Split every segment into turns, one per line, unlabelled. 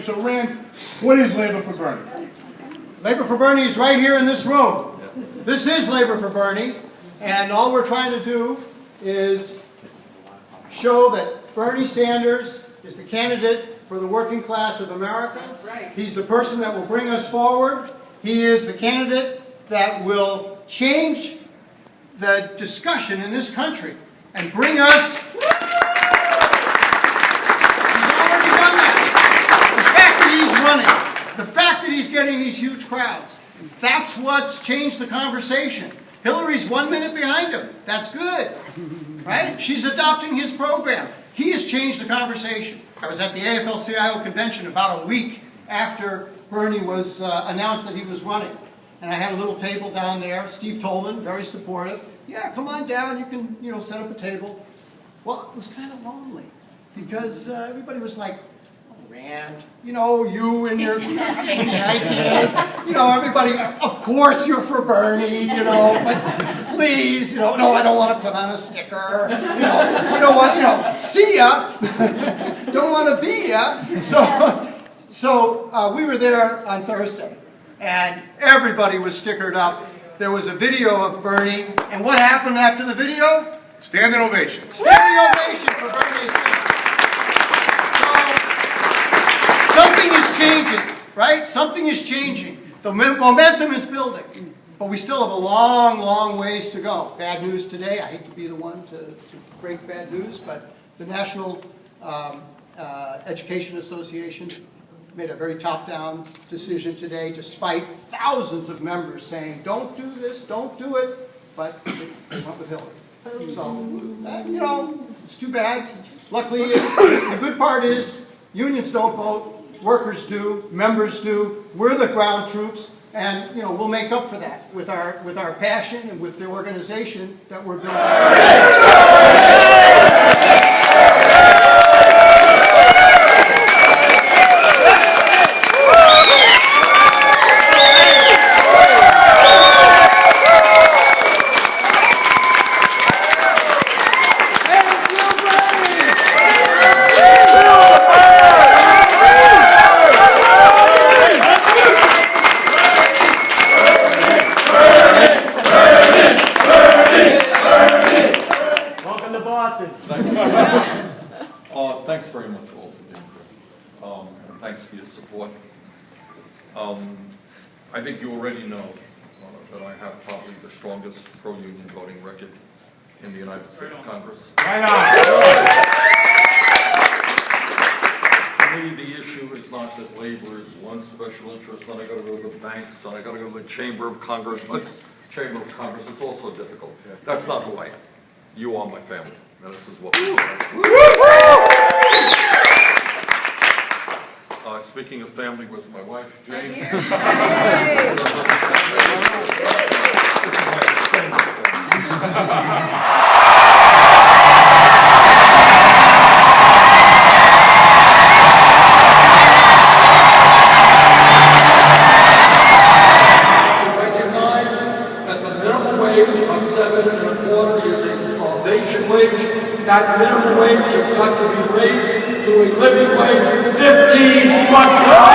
So Rand, what is Labor for Bernie?
Labor for Bernie is right here in this room. This is Labor for Bernie, and all we're trying to do is show that Bernie Sanders is the candidate for the working class of America.
That's right.
He's the person that will bring us forward. He is the candidate that will change the discussion in this country and bring us. He's already done that. The fact that he's running, the fact that he's getting these huge crowds, that's what's changed the conversation. Hillary's 1 minute behind him. That's good, right? She's adopting his program. He has changed the conversation. I was at the AFL-CIO convention about a week after Bernie was announced that he was running. And I had a little table down there. Steve Tolman, very supportive. Yeah, come on down. You can, set up a table. Well, it was kind of lonely because everybody was like, oh, Rand, you and your ideas. Everybody, of course you're for Bernie, but please, no, I don't want to put on a sticker. You know what, see ya. Don't want to be ya. So we were there on Thursday, and everybody was stickered up. There was a video of Bernie, and what happened after the video?
Standing ovation.
Standing ovation for Bernie Sanders. So something is changing, right? Something is changing. The momentum is building, but we still have a long, long ways to go. Bad news today. I hate to be the one to break bad news, but the National Education Association made a very top-down decision today, despite thousands of members saying, don't do this, don't do it, but they went with Hillary. So, it's too bad. Luckily, the good part is unions don't vote, workers do, members do, we're the ground troops, and we'll make up for that with our passion and with the organization that we're building.
Thanks very much all for being here, and thanks for your support. I think you already know that I have probably the strongest pro-union voting record in the United States Congress. For me, the issue is not that labor is one special interest, then I got to go to the banks, then I got to go to the Chamber of Congress. It's also difficult. That's not who I am. You are my family. Now, this is what we do. Speaking of family, was my wife, Jane. This is my extended family. Recognize that the minimum wage of $7.25 is a starvation wage. That minimum wage has got to be raised to a living wage, $15 an hour.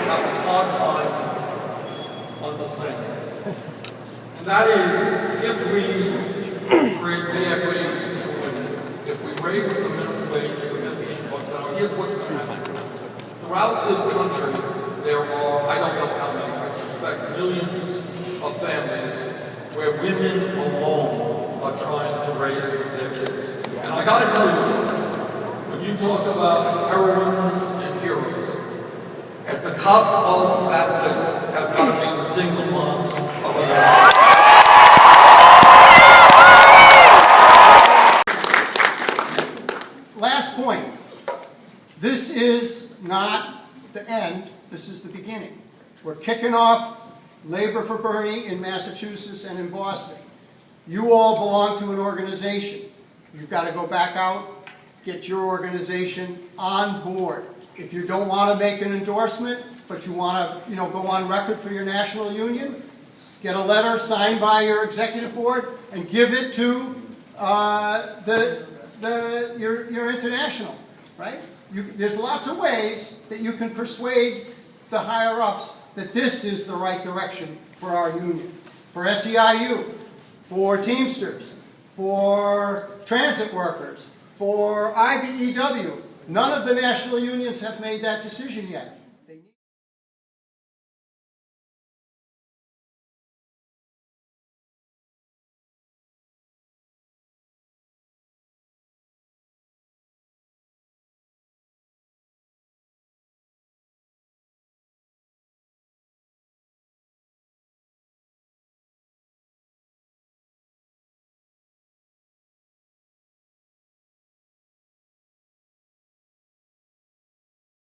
Have a hard time understanding. And that is, if we create pay equity for women, if we raise the minimum wage to $15 an hour, here's what's going to happen. Throughout this country, there are, I don't know how many, I suspect millions of families where women alone are trying to raise their kids. And I got to tell you something. When you talk about heroines and heroes, at the top of that list has got to be the single moms of America.
Last point. This is not the end, this is the beginning. We're kicking off Labor for Bernie in Massachusetts and in Boston. You all belong to an organization. You've got to go back out, get your organization on board. If you don't want to make an endorsement, but you want to, go on record for your national union, get a letter signed by your executive board and give it to your international, right? There's lots of ways that you can persuade the higher ups that this is the right direction for our union, for SEIU, for Teamsters, for transit workers, for IBEW. None of the national unions have made that decision yet.